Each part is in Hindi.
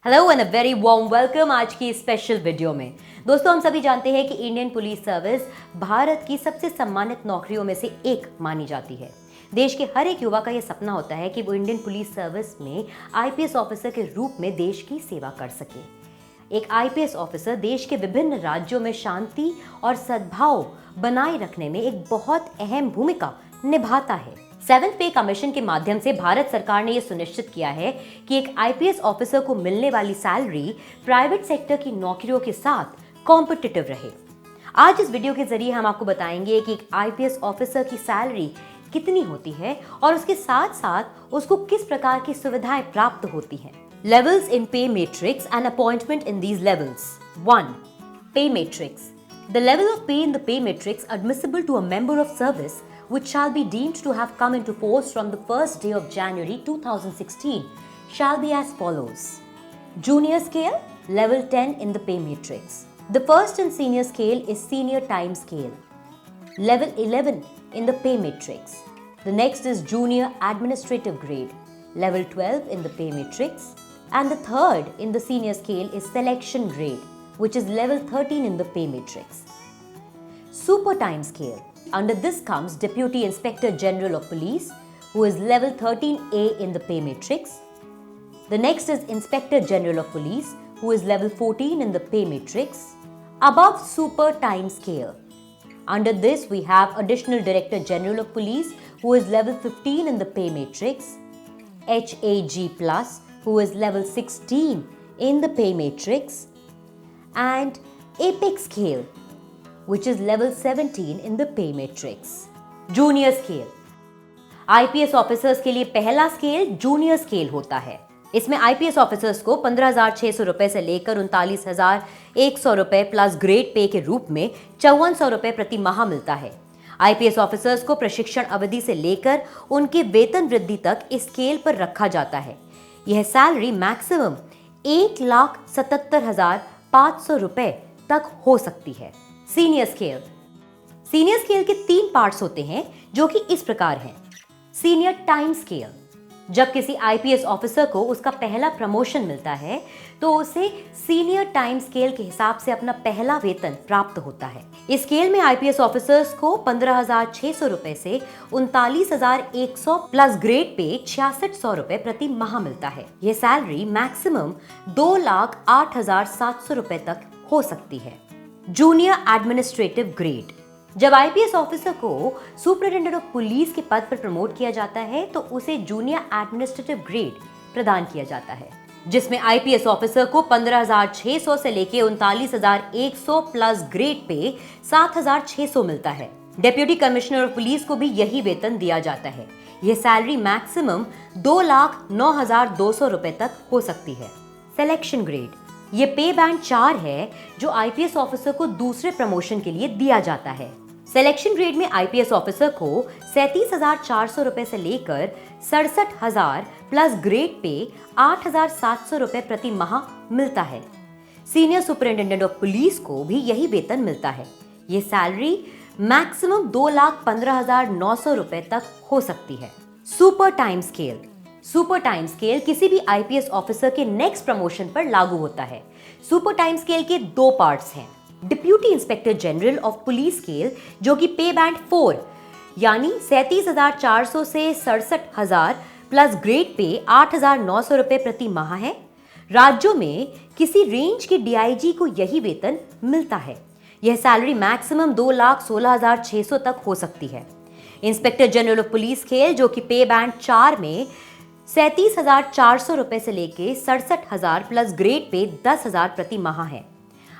Hello and a very warm welcome आज की स्पेशल वीडियो में। दोस्तों, हम सभी जानते हैं कि इंडियन पुलिस सर्विस भारत की सबसे सम्मानित नौकरियों में से एक मानी जाती है। देश के हर एक युवा का यह सपना होता है कि वो इंडियन पुलिस सर्विस में आईपीएस ऑफिसर के रूप में देश की सेवा कर सके। एक आईपीएस ऑफिसर देश के विभिन्न राज्यों में शांति और सद्भाव बनाए रखने में एक बहुत अहम भूमिका निभाता है। 7th पे कमीशन के माध्यम से भारत सरकार ने यह सुनिश्चित किया है कि एक आईपीएस ऑफिसर को मिलने वाली सैलरी प्राइवेट सेक्टर की नौकरियों के साथ कॉम्पिटिटिव रहे। आज इस वीडियो के जरिए हम आपको बताएंगे कि एक आईपीएस ऑफिसर की सैलरी कितनी होती है और उसके साथ साथ उसको किस प्रकार की सुविधाएं प्राप्त होती हैं। लेवल्स इन पे matrix and appointment in these levels. 1. पे matrix. The level of pay in the pay matrix admissible to a member of service which shall be deemed to have come into force from the first day of January 2016 shall be as follows. Junior scale, level 10 in the pay matrix. The first and senior scale is senior time scale, level 11 in the pay matrix. The next is junior administrative grade, level 12 in the pay matrix. And the third in the senior scale is selection grade, which is level 13 in the pay matrix. Super time scale. Under this comes Deputy Inspector General of Police, who is level 13A in the pay matrix. The next is Inspector General of Police, who is level 14 in the pay matrix. Above super time scale. Under this we have Additional Director General of Police, who is level 15 in the pay matrix. HAG plus, who is level 16 in the pay matrix. And apex scale, which is level 17 in the pay matrix. Junior scale. IPS officers के लिए पहला स्केल जूनियर स्केल होता है। इसमें आईपीएस ऑफिसर्स को 15,600 रुपए से लेकर 39,100 रुपए प्लस ग्रेड पे के रूप में 5400 रुपए प्रति माह मिलता है। आईपीएस ऑफिसर्स को प्रशिक्षण अवधि से लेकर उनके वेतन वृद्धि तक इस स्केल पर रखा जाता है। यह सैलरी मैक्सिमम 1,77,500 रुपए तक हो सकती है। Senior scale. सीनियर स्केल के 3 पार्ट्स होते हैं जो कि इस प्रकार हैं। Senior time scale. जब किसी आईपीएस ऑफिसर को उसका पहला प्रमोशन मिलता है तो उसे सीनियर टाइम स्केल के हिसाब से अपना पहला वेतन प्राप्त होता है। इस स्केल में आईपीएस ऑफिसर्स को 15,600 रुपए से 39,100 प्लस ग्रेड पे 6,600 रुपए प्रति माह मिलता है। यह सैलरी मैक्सिमम 2,08,700 रुपए तक हो सकती है। Junior administrative grade. जब आईपीएस ऑफिसर को सुपरिटेंडेंट ऑफ पुलिस के पद पर प्रमोट किया जाता है तो उसे जूनियर एडमिनिस्ट्रेटिव ग्रेड प्रदान किया जाता है, जिसमें आईपीएस ऑफिसर को 15,600 से लेके 39,100 प्लस ग्रेड पे 7,600 मिलता है। डेप्यूटी कमिश्नर ऑफ पुलिस को भी यही वेतन दिया जाता है। यह सैलरी मैक्सिमम 2,09,200 रुपए तक हो सकती है। Selection grade. ये पे बैंड 4 है जो आईपीएस ऑफिसर को दूसरे प्रमोशन के लिए दिया जाता है। सिलेक्शन ग्रेड में आईपीएस ऑफिसर को 37,400 रुपए से लेकर 67,000 प्लस ग्रेड पे 8,700 रुपए प्रति माह मिलता है। सीनियर सुपरिटेंडेंट ऑफ पुलिस को भी यही वेतन मिलता है। ये सैलरी मैक्सिमम 2,15,900 रुपए तक हो सकती है। Super time scale. Super time scale किसी भी आईपीएस ऑफिसर के नेक्स्ट प्रमोशन पर लागू होता है। सुपर टाइम स्केल के 2 पार्ट्स हैं। Deputy inspector general of police scale, जो कि पे बैंड 4 यानी 37,400 से 67,000 प्लस ग्रेड पे 8,900 रुपए प्रति माह है। राज्यों में किसी रेंज के डीआईजी को यही वेतन मिलता है। यह सैलरी मैक्सिमम 2,16,600 तक हो सकती है। Inspector general of police scale, जो कि पे बैंड 4 में 37,400 रुपए से लेके 67,000 प्लस ग्रेड पे 10,000 प्रति माह है।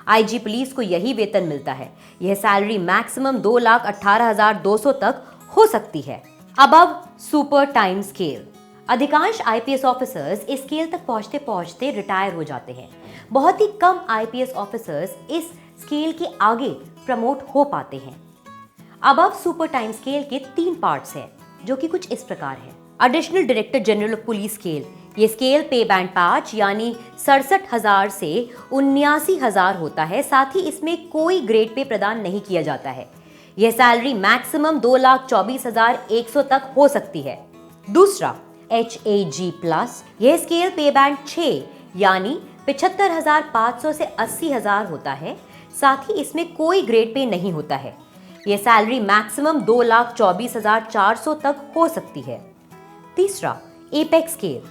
आईजी पुलिस को यही वेतन मिलता है। यह सैलरी मैक्सिमम 2,18,200 तक हो सकती है। Above super time scale. अधिकांश आईपीएस ऑफिसर्स इस स्केल तक पहुंचते पहुंचते रिटायर हो जाते हैं। बहुत ही कम आईपीएस ऑफिसर्स इस स्केल के आगे प्रमोट हो पाते हैं। अबव सुपर टाइम स्केल के 3 पार्ट्स हैं जो कि कुछ इस प्रकार हैं। Additional director general of police scale. ये स्केल पे बैंड 5 यानी 67,000 से 79,000 होता है। साथ ही इसमें कोई ग्रेड पे प्रदान नहीं किया जाता है। यह सैलरी मैक्सिमम 2,24,100 तक हो सकती है। दूसरा HAG+, यह स्केल पे बैंड 6 यानी 75,500 से 80,000 होता है। साथ ही इसमें कोई ग्रेड पे नहीं होता है। ये सैलरी मैक्सिमम 2,24,400 तक हो सकती है। तीसरा, एपेक्स स्केल।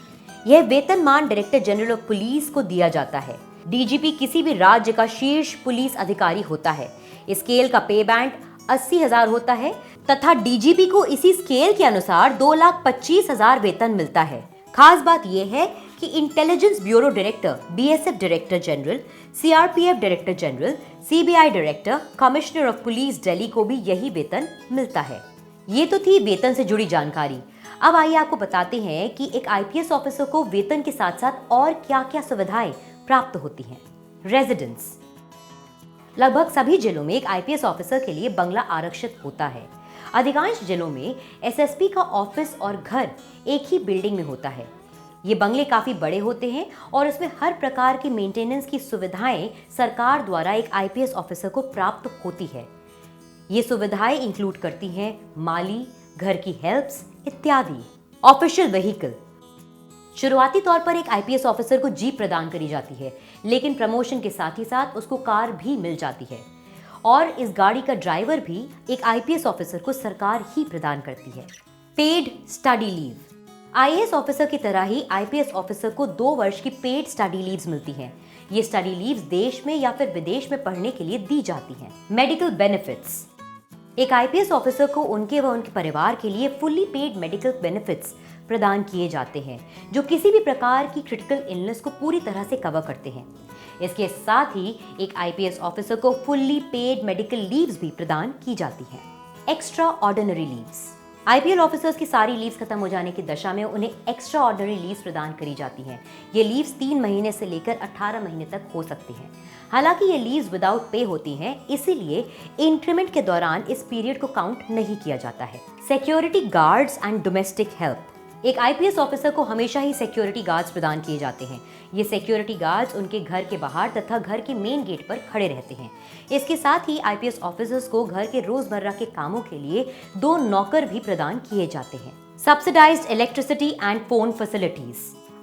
यह वेतनमान डायरेक्टर जनरल ऑफ पुलिस को दिया जाता है। डीजीपी किसी भी राज्य का शीर्ष पुलिस अधिकारी होता है। इस स्केल का पे बैंड 80,000 होता है तथा डीजीपी को इसी स्केल के अनुसार 2,25,000 वेतन मिलता है। खास बात यह है कि intelligence bureau director, BSF director general, CRPF director general, CBI director, commissioner of police Delhi को भी यही वेतन मिलता है। ये तो थी वेतन से जुड़ी जानकारी। अब आइए आपको बताते हैं कि एक आईपीएस ऑफिसर को वेतन के साथ साथ और क्या-क्या सुविधाएं प्राप्त होती हैं। रेजिडेंस। लगभग सभी जिलों में एक आईपीएस ऑफिसर के लिए बंगला आरक्षित होता है। अधिकांश जिलों में एसएसपी का ऑफिस और घर एक ही बिल्डिंग में होता है। ये बंगले काफी बड़े होते हैं और इसमें हर प्रकार की मेंटेनेंस की सुविधाएं सरकार द्वारा एक आईपीएस ऑफिसर को प्राप्त होती है। ये सुविधाएं इंक्लूड करती हैं माली, घर की हेल्प्स इत्यादि। Official vehicle. शुरुआती तौर पर एक आईपीएस ऑफिसर को जीप प्रदान करी जाती है, लेकिन प्रमोशन के साथ ही साथ उसको कार भी मिल जाती है और इस गाड़ी का ड्राइवर भी एक आईपीएस ऑफिसर को सरकार ही प्रदान करती है। Paid study leave. IAS officer की तरह ही आईपीएस ऑफिसर को 2 वर्ष की पेड स्टडी लीव्स मिलती हैं। ये स्टडी लीव्स देश में या फिर विदेश में पढ़ने के लिए दी जाती हैं। Medical benefits. एक आईपीएस ऑफिसर को उनके व उनके परिवार के लिए फुल्ली पेड मेडिकल बेनिफिट्स प्रदान किए जाते हैं, जो किसी भी प्रकार की क्रिटिकल इलनेस को पूरी तरह से कवर करते हैं। इसके साथ ही एक आईपीएस ऑफिसर को फुल्ली पेड मेडिकल लीव्स भी प्रदान की जाती हैं। Extra ordinary leaves. IPS officers की सारी लीव्स खत्म हो जाने की दशा में उन्हें एक्स्ट्रा ऑर्डिनरी लीव्स प्रदान करी जाती हैं। ये लीव्स 3 महीने से लेकर 18 महीने तक हो सकती हैं। हालांकि ये लीव्स विदाउट पे होती हैं, इसीलिए इंक्रीमेंट के दौरान इस पीरियड को काउंट नहीं किया जाता है। Security guards and domestic help. एक आईपीएस ऑफिसर को हमेशा ही सिक्योरिटी गार्ड्स प्रदान किए जाते हैं। ये सिक्योरिटी गार्ड्स उनके घर के बाहर तथा घर के मेन गेट पर खड़े रहते हैं। इसके साथ ही आईपीएस ऑफिसर्स को घर के रोजमर्रा के कामों के लिए 2 नौकर भी प्रदान किए जाते हैं। Subsidised electricity and phone facilities.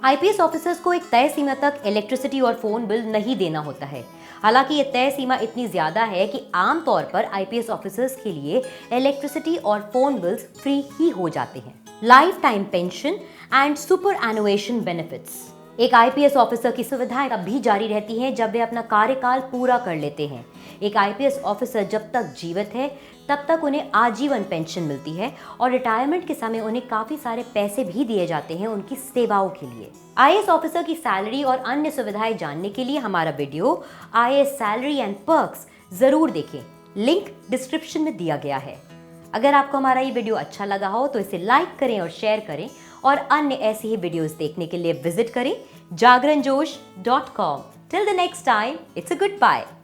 IPS officers को एक तय सीमा तक इलेक्ट्रिसिटी और फोन बिल नहीं देना होता है। हालांकि ये तय सीमा इतनी ज्यादा है कि आमतौर पर आईपीएस ऑफिसर्स के लिए इलेक्ट्रिसिटी और फोन बिल्स फ्री ही हो जाते हैं। Life time pension and superannuation benefits. एक आईपीएस ऑफिसर की सुविधाएं तब भी जारी रहती हैं जब वे अपना कार्यकाल पूरा कर लेते हैं। एक आईपीएस ऑफिसर जब तक जीवित है तब तक उन्हें आजीवन पेंशन मिलती है और रिटायरमेंट के समय उन्हें काफी सारे पैसे भी दिए जाते हैं उनकी सेवाओं के लिए। आईएएस ऑफिसर की सैलरी और अन्य सुविधाएं जानने के लिए हमारा video IAS salary and perks जरूर देखें। लिंक डिस्क्रिप्शन में दिया गया है। अगर आपको हमारा ये वीडियो अच्छा लगा हो तो इसे लाइक करें और शेयर करें और अन्य ऐसे ही वीडियोस देखने के लिए विजिट करें jagranjosh.com। Till the next time, it's a goodbye.